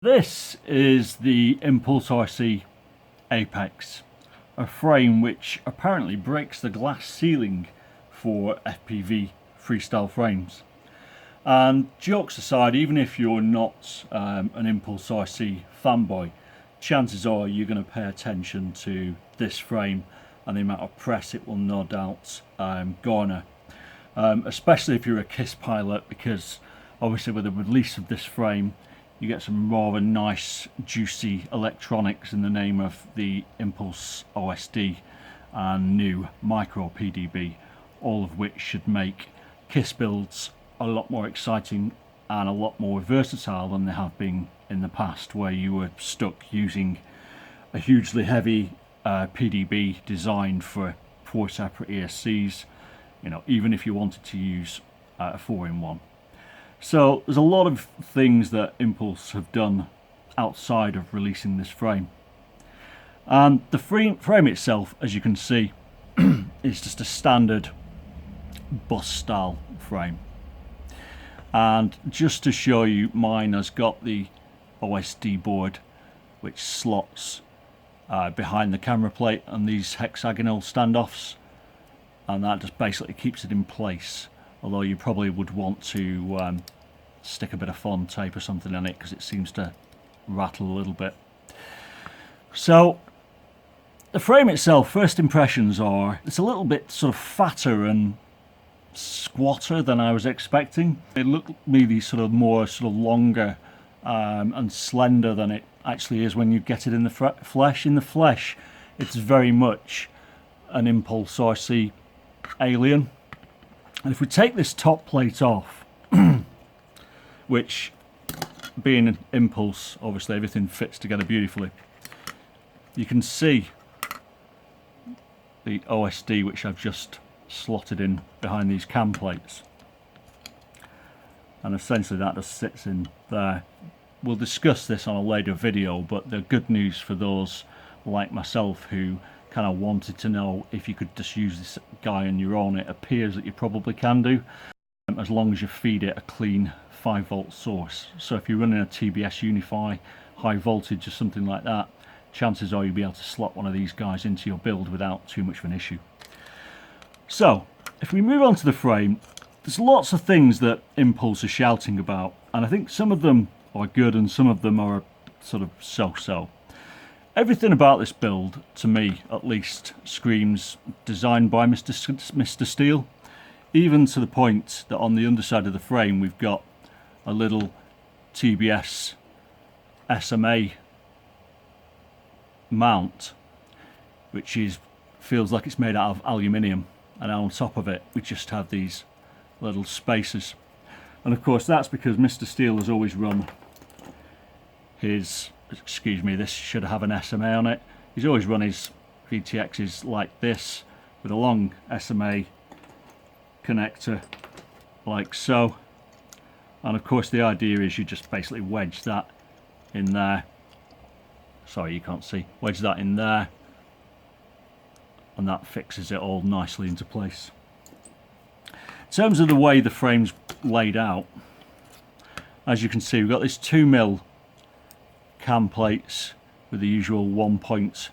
This is the ImpulseRC Apex, a frame which apparently breaks the glass ceiling for FPV freestyle frames. And jokes aside, even if you're not an ImpulseRC fanboy, chances are you're going to pay attention to this frame and the amount of press it will no doubt garner, especially if you're a KISS pilot, because obviously with the release of this frame you get some rather nice juicy electronics in the name of the Impulse OSD and new micro PDB, all of which should make KISS builds a lot more exciting and a lot more versatile than they have been in the past, where you were stuck using a hugely heavy PDB designed for 4 separate ESCs, even if you wanted to use a 4-in-1. So there's a lot of things that Impulse have done outside of releasing this frame. And the frame itself, as you can see, is just a standard bus style frame. And just to show you, mine has got the OSD board which slots behind the camera plate and these hexagonal standoffs, and that just basically keeps it in place. Although you probably would want to stick a bit of foam tape or something on it, because it seems to rattle a little bit. So the frame itself, first impressions are it's a little bit sort of fatter and squatter than I was expecting. It looked maybe sort of longer and slender than it actually is when you get it in the flesh. In the flesh, it's very much an ImpulseRC alien. And if we take this top plate off, which being an Impulse, obviously everything fits together beautifully, you can see the OSD which I've just slotted in behind these cam plates, and essentially that just sits in there. We'll discuss this on a later video, but the good news for those like myself who kind of wanted to know if you could just use this guy on your own, it appears that you probably can do, as long as you feed it a clean 5-volt source. So if you're running a TBS Unify high voltage or something like that, chances are you'll be able to slot one of these guys into your build without too much of an issue. So if we move on to the frame, there's lots of things that Impulse are shouting about, and I think some of them are good and some of them are sort of so-so. Everything about this build, to me at least, screams designed by Mr. Steele, even to the point that on the underside of the frame we've got a little TBS SMA mount, which feels like it's made out of aluminium, and on top of it we just have these little spacers. And of course that's because Mr. Steele has always run his, excuse me, this should have an SMA on it. He's always run his VTXs like this, with a long SMA connector like so. And of course the idea is you just basically wedge that in there. Sorry, you can't see. Wedge that in there, and that fixes it all nicely into place. In terms of the way the frame's laid out, as you can see, we've got this 2mm cam plates with the usual 1-point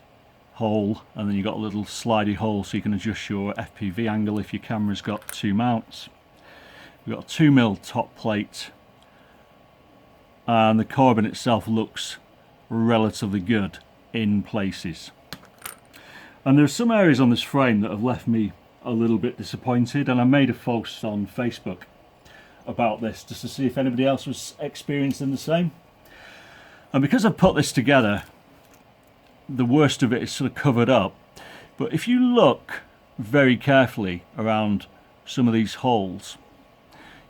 hole, and then you've got a little slidey hole so you can adjust your FPV angle if your camera's got 2 mounts. We've got a 2mm top plate, and the carbon itself looks relatively good in places. And there's some areas on this frame that have left me a little bit disappointed, and I made a post on Facebook about this just to see if anybody else was experiencing the same. And because I've put this together, the worst of it is sort of covered up, but if you look very carefully around some of these holes,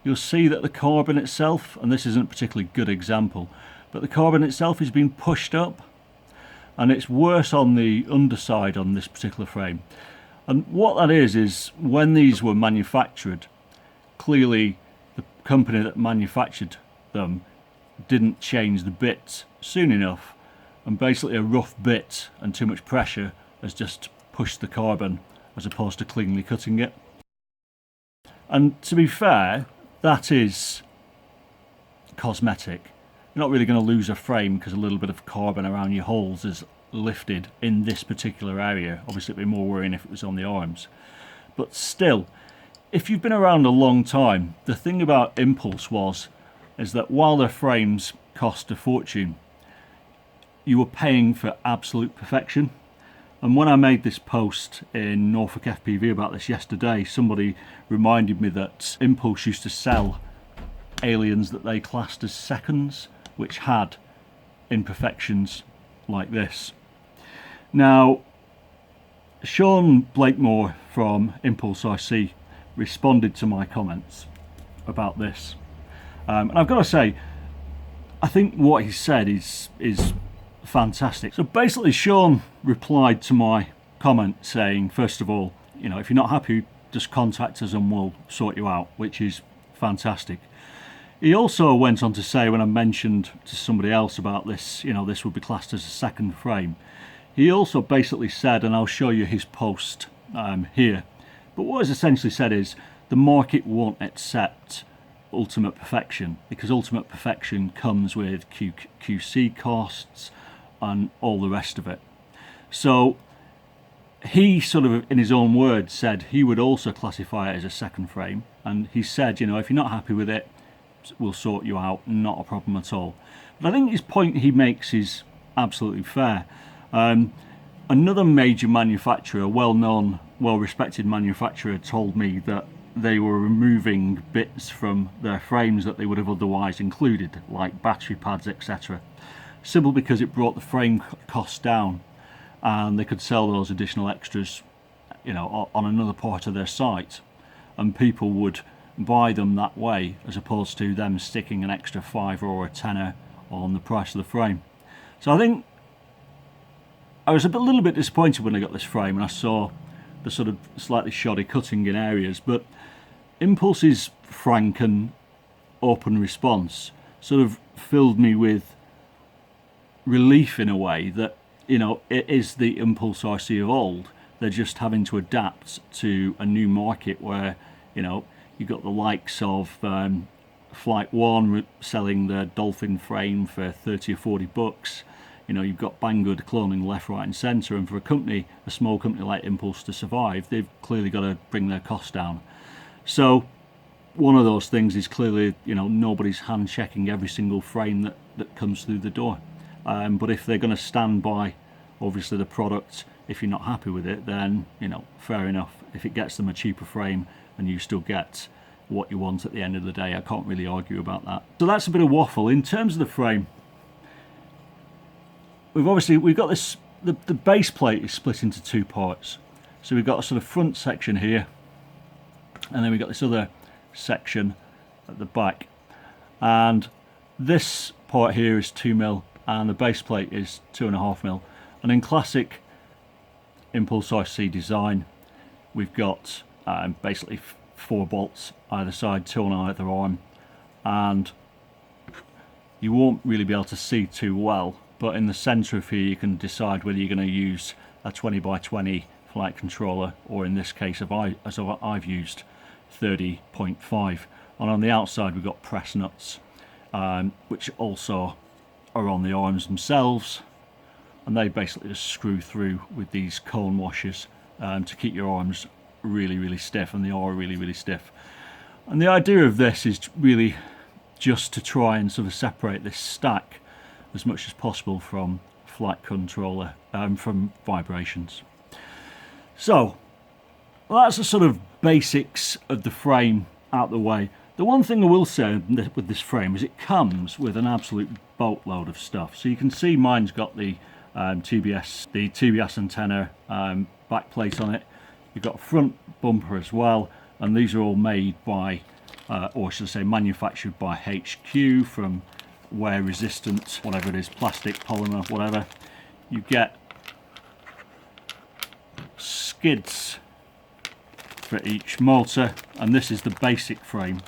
you'll see that the carbon itself, and this isn't a particularly good example, but the carbon itself is being pushed up, and it's worse on the underside on this particular frame. And what that is when these were manufactured, clearly the company that manufactured them didn't change the bits soon enough, and basically a rough bit and too much pressure has just pushed the carbon as opposed to cleanly cutting it. And to be fair, that is cosmetic. you're not really going to lose a frame because a little bit of carbon around your holes is lifted in this particular area. Obviously it'd be more worrying if it was on the arms, but still, if you've been around a long time, the thing about Impulse is that while their frames cost a fortune, you were paying for absolute perfection. And when I made this post in Norfolk FPV about this yesterday, somebody reminded me that Impulse used to sell aliens that they classed as seconds, which had imperfections like this. Now, Sean Blakemore from ImpulseRC responded to my comments about this, and I've got to say, I think what he said is fantastic. So basically, Sean replied to my comment saying, first of all, you know, if you're not happy, just contact us and we'll sort you out, which is fantastic. He also went on to say, when I mentioned to somebody else about this, you know, this would be classed as a second frame, he also basically said, and I'll show you his post here, but what he's essentially said is the market won't accept ultimate perfection, because ultimate perfection comes with QC costs and all the rest of it. So he sort of, in his own words, said he would also classify it as a second frame, and he said, you know, if you're not happy with it, we'll sort you out, not a problem at all. But I think his point he makes is absolutely fair. Another major manufacturer, well-known, well-respected manufacturer, told me that they were removing bits from their frames that they would have otherwise included, like battery pads, etc., simply because it brought the frame cost down, and they could sell those additional extras, you know, on another part of their site, and people would buy them that way, as opposed to them sticking an extra £5 or a tenner on the price of the frame. So I think I was a little bit disappointed when I got this frame and I saw the sort of slightly shoddy cutting in areas, but Impulse's frank and open response sort of filled me with relief in a way that, you know, it is the ImpulseRC of old. They're just having to adapt to a new market where, you know, you've got the likes of Flight One selling their Dolphin frame for 30 or 40 bucks. You know, you've got Banggood cloning left, right and centre, and for a small company like Impulse to survive, they've clearly got to bring their costs down. So one of those things is clearly, you know, nobody's hand checking every single frame that comes through the door. But if they're going to stand by, obviously, the product, if you're not happy with it, then, you know, fair enough. If it gets them a cheaper frame and you still get what you want at the end of the day, I can't really argue about that. So that's a bit of waffle. In terms of the frame, we've got this, the base plate is split into two parts. So we've got a sort of front section here, and then we've got this other section at the back, and this part here is 2mm and the base plate is 2.5mm. And in classic ImpulseRC design, we've got basically 4 bolts either side, 2 on either arm, and you won't really be able to see too well, but in the centre of here you can decide whether you're going to use a 20x20 flight controller, or in this case, as I've used 30.5. And on the outside we've got press nuts, which also are on the arms themselves, and they basically just screw through with these cone washers to keep your arms really stiff, and they are really stiff. And the idea of this is really just to try and sort of separate this stack as much as possible from flight controller, from vibrations. So that's the sort of basics of the frame out the way. The one thing I will say with this frame is it comes with an absolute boatload of stuff. So you can see mine's got the TBS antenna back plate on it. You've got a front bumper as well, and these are all made by, or should I say manufactured by HQ from wear resistant, whatever it is, plastic, polymer, whatever. You get skids for each motor, and this is the basic frame.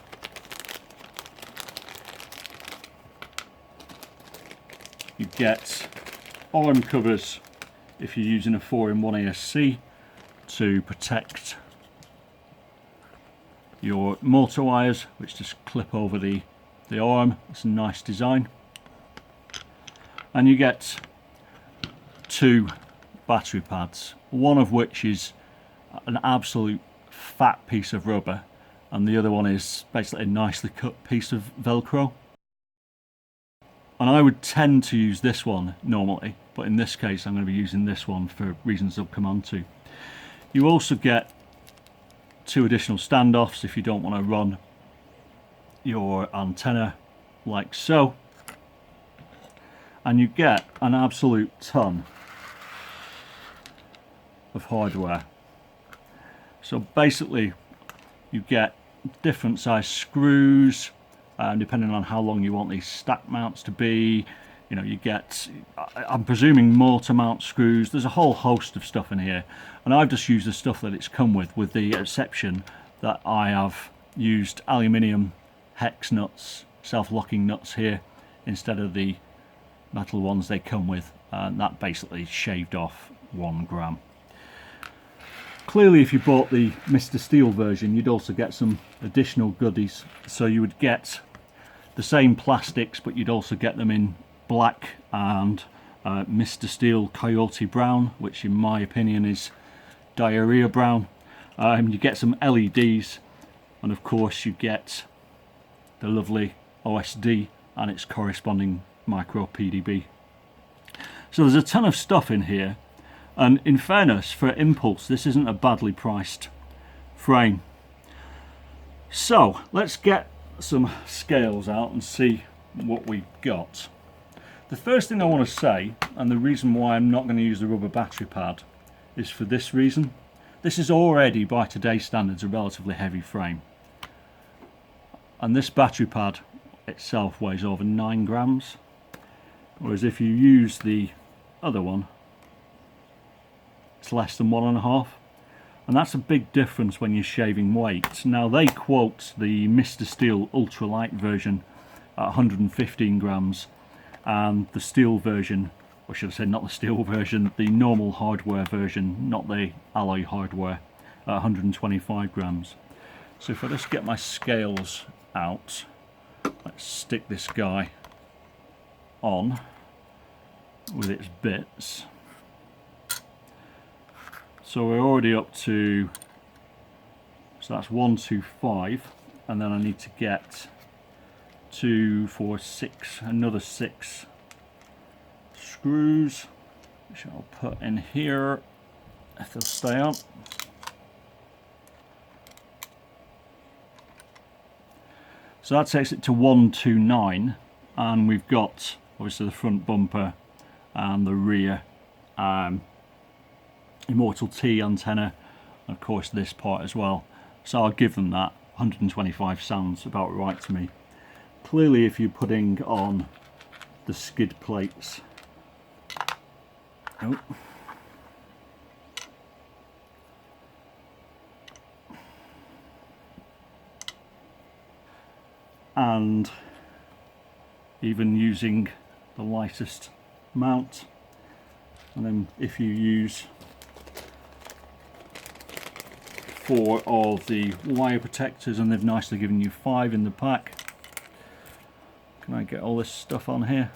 You get arm covers if you're using a 4-in-1 ASC to protect your motor wires, which just clip over the arm. It's a nice design. and you get 2 battery pads, one of which is an absolute fat piece of rubber and the other one is basically a nicely cut piece of Velcro. And I would tend to use this one normally, but in this case I'm going to be using this one for reasons I'll come on to. You also get 2 additional standoffs if you don't want to run your antenna like so, and you get an absolute ton of hardware. So basically you get different size screws, depending on how long you want these stack mounts to be. You know, you get, I'm presuming, mortar mount screws. There's a whole host of stuff in here, and I've just used the stuff that it's come with the exception that I have used aluminium hex nuts, self-locking nuts here instead of the metal ones they come with, and that basically shaved off 1 gram. Clearly, if you bought the Mr. Steele version, you'd also get some additional goodies. So you would get the same plastics, but you'd also get them in black and Mr. Steele Coyote Brown, which in my opinion is diarrhea brown. You get some LEDs, and of course you get the lovely OSD and its corresponding micro PDB. So there's a ton of stuff in here, and in fairness, for Impulse, this isn't a badly priced frame. So let's get some scales out and see what we've got. The first thing I want to say, and the reason why I'm not going to use the rubber battery pad, is for this reason. This is already, by today's standards, a relatively heavy frame, and this battery pad itself weighs over 9 grams, whereas if you use the other one it's less than 1.5, and that's a big difference when you're shaving weight. Now they quote the Mr. Steele ultralight version at 115 grams and the Steele version, or should I say not the Steele version, the normal hardware version, not the alloy hardware, at 125 grams. So if I just get my scales out, let's stick this guy on with its bits. So we're already up to, so that's 125, and then I need to get 2, 4, 6, another 6 screws, which I'll put in here if they'll stay on. So that takes it to 129, and we've got obviously the front bumper and the rear Immortal T antenna, and of course this part as well. So I'll give them that. 125 sounds about right to me. Clearly if you're putting on the skid plates, and even using the lightest mount, and then if you use 4 of the wire protectors, and they've nicely given you 5 in the pack. Can I get all this stuff on here?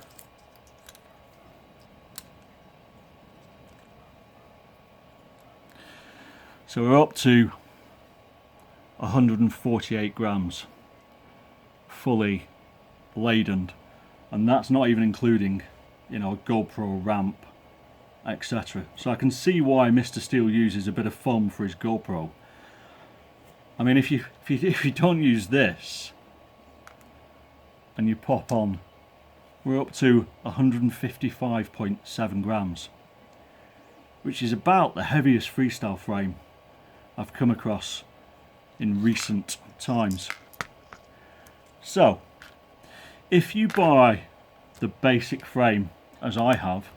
So we're up to 148 grams fully laden, and that's not even including, you know, a GoPro ramp, etc. So I can see why Mr. Steele uses a bit of foam for his GoPro. I mean, if you don't use this and you pop on, we're up to 155.7 grams, which is about the heaviest freestyle frame I've come across in recent times. So if you buy the basic frame as I have,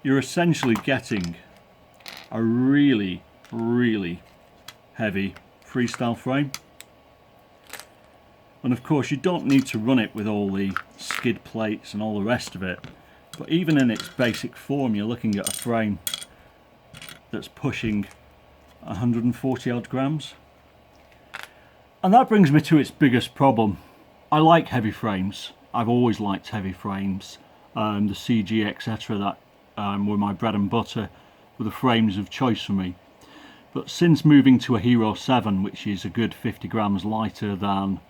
you're essentially getting a really heavy freestyle frame, and of course you don't need to run it with all the skid plates and all the rest of it, but even in its basic form you're looking at a frame that's pushing 140 odd grams. And that brings me to its biggest problem. I like heavy frames. I've always liked heavy frames. the CG, etc., that were my bread and butter, were the frames of choice for me. But since moving to a Hero 7, which is a good 50 grams lighter than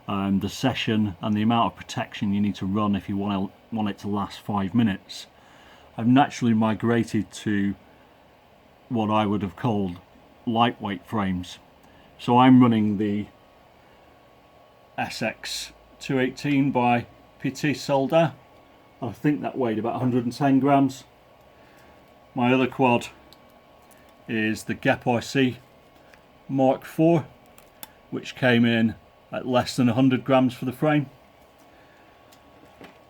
the Session, and the amount of protection you need to run if you want it to last 5 minutes, I've naturally migrated to what I would have called lightweight frames. So I'm running the SX218 by Petit Soldat. I think that weighed about 110 grams. My other quad is the Geprc Mk, which came in at less than 100 grams for the frame.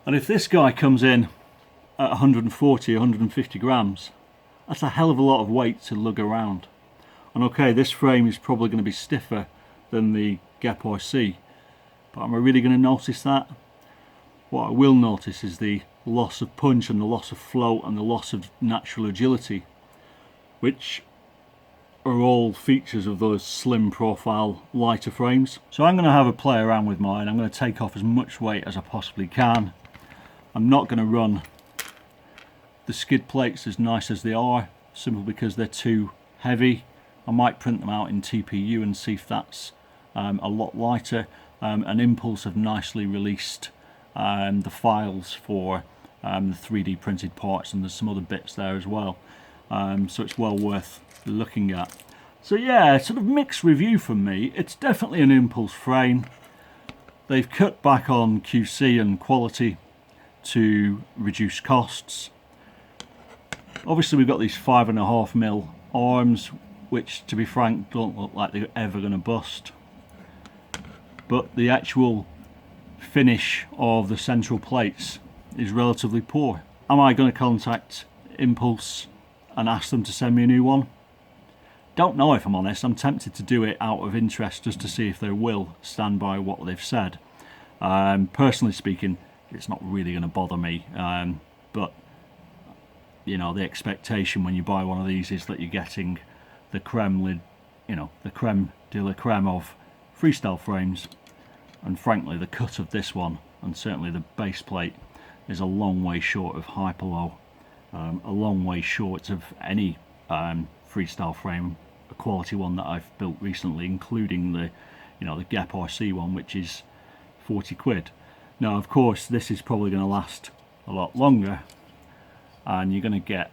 And if this guy comes in at 140, 150 grams, that's a hell of a lot of weight to lug around. And okay, this frame is probably going to be stiffer than the Geprc, but am I really going to notice that? What I will notice is the loss of punch and the loss of float and the loss of natural agility, which are all features of those slim profile lighter frames. So I'm going to have a play around with mine. I'm going to take off as much weight as I possibly can. I'm not going to run the skid plates as nice as they are, simply because they're too heavy. I might print them out in TPU and see if that's a lot lighter. And Impulse have nicely released the files for the 3D printed parts, and there's some other bits there as well. So it's well worth looking at. So yeah, sort of mixed review from me. It's definitely an Impulse frame. They've cut back on QC and quality to reduce costs. Obviously we've got these 5.5mm arms, which to be frank don't look like they're ever going to bust, but the actual finish of the central plates is relatively poor. Am I going to contact Impulse and ask them to send me a new one? Don't know, if I'm honest. I'm tempted to do it out of interest just to see if they will stand by what they've said. Personally speaking, it's not really going to bother me, but you know, the expectation when you buy one of these is that you're getting the creme de la creme of freestyle frames, and frankly the cut of this one, and certainly the base plate, is a long way short of hyper-low, a long way short of any freestyle frame, a quality one that I've built recently, including the the Geprc one, which is 40 quid. Now of course this is probably going to last a lot longer, and you're going to get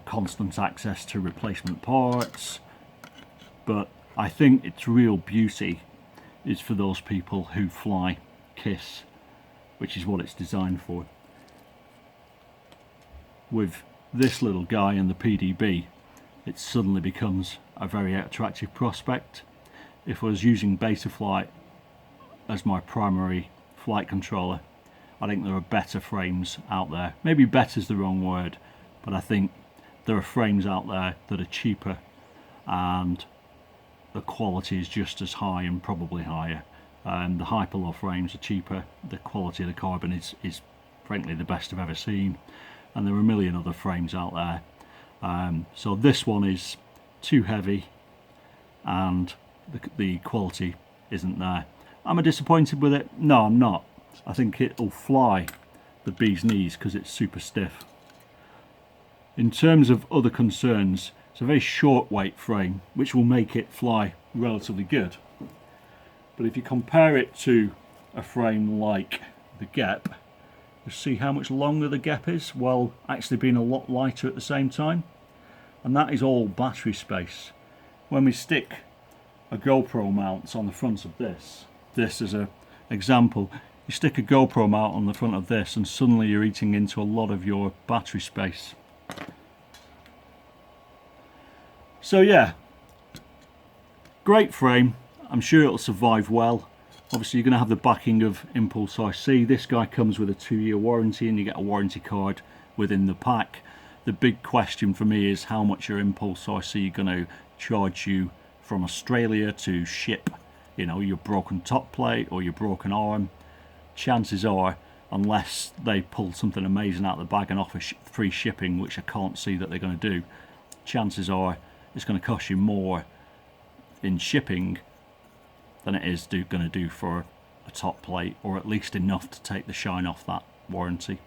constant access to replacement parts, but I think its real beauty is for those people who fly KISS, which is what it's designed for. With this little guy and the PDB, it suddenly becomes a very attractive prospect. If I was using Betaflight as my primary flight controller, I think there are better frames out there. Maybe better is the wrong word, but I think there are frames out there that are cheaper and the quality is just as high and probably higher. The hyper-low frames are cheaper, the quality of the carbon is frankly the best I've ever seen, and there are a million other frames out there. So this one is too heavy and the quality isn't there. Am I disappointed with it? No, I'm not. I think it'll fly the bee's knees because it's super stiff. In terms of other concerns, it's a very short weight frame, which will make it fly relatively good. But if you compare it to a frame like the Gep, you see how much longer the Gep is, while actually being a lot lighter at the same time. And that is all battery space. When we stick a GoPro mount on the front of this as an example, you stick a GoPro mount on the front of this and suddenly you're eating into a lot of your battery space. So yeah, great frame. I'm sure it'll survive well. Obviously you're going to have the backing of ImpulseRC. This guy comes with a 2-year warranty and you get a warranty card within the pack. The big question for me is how much are ImpulseRC going to charge you from Australia to ship your broken top plate or your broken arm. Chances are, unless they pull something amazing out of the bag and offer free shipping, which I can't see that they're going to do, chances are it's going to cost you more in shipping than it is going to do for a top plate, or at least enough to take the shine off that warranty.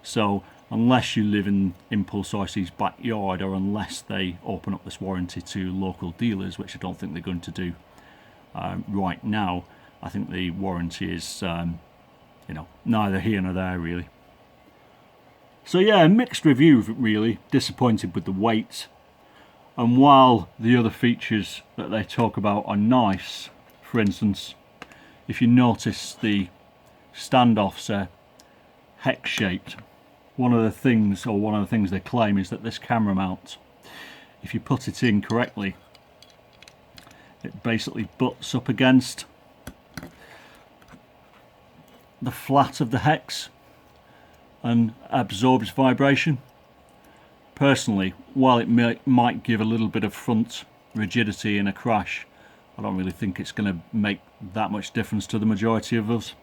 So unless you live in ImpulseRC's backyard, or unless they open up this warranty to local dealers, which I don't think they're going to do right now, I think the warranty is you know, neither here nor there really. So yeah, mixed review really. Disappointed with the weight, and while the other features that they talk about are nice, for instance, if you notice the standoffs are hex shaped. One of the things they claim is that this camera mount, if you put it in correctly, it basically butts up against the flat of the hex and absorbs vibration. Personally, while it might give a little bit of front rigidity in a crash, I don't really think it's going to make that much difference to the majority of us.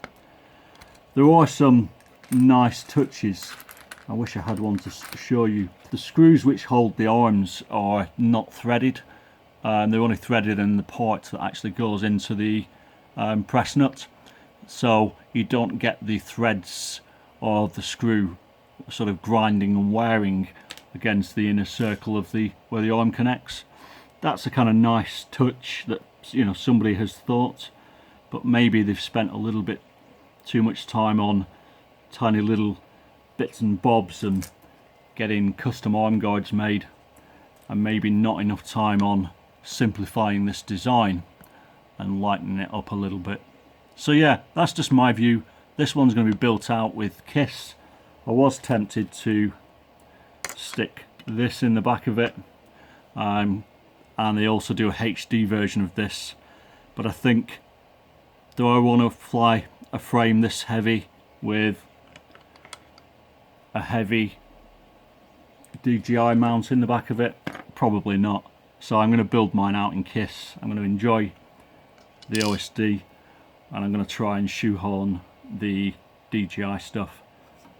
There are some nice touches. I wish I had one to show you. The screws which hold the arms are not threaded, and they're only threaded in the part that actually goes into the press nut, so you don't get the threads of the screw sort of grinding and wearing against the inner circle of where the arm connects. That's a kind of nice touch that, you know, somebody has thought, but maybe they've spent a little bit too much time on tiny little bits and bobs and getting custom arm guards made, and maybe not enough time on simplifying this design and lightening it up a little bit. So yeah, that's just my view. This one's going to be built out with KISS. I was tempted to stick this in the back of it, and they also do a HD version of this, but I think, do I want to fly a frame this heavy with a heavy DJI mount in the back of it? Probably not. So I'm going to build mine out in KISS. I'm going to enjoy the OSD, and I'm going to try and shoehorn the DJI stuff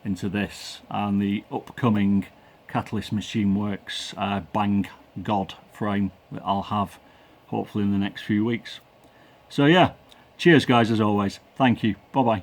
into this and the upcoming Catalyst Machine Works Bang God frame that I'll have hopefully in the next few weeks. So yeah, cheers guys, as always. Thank you. Bye bye.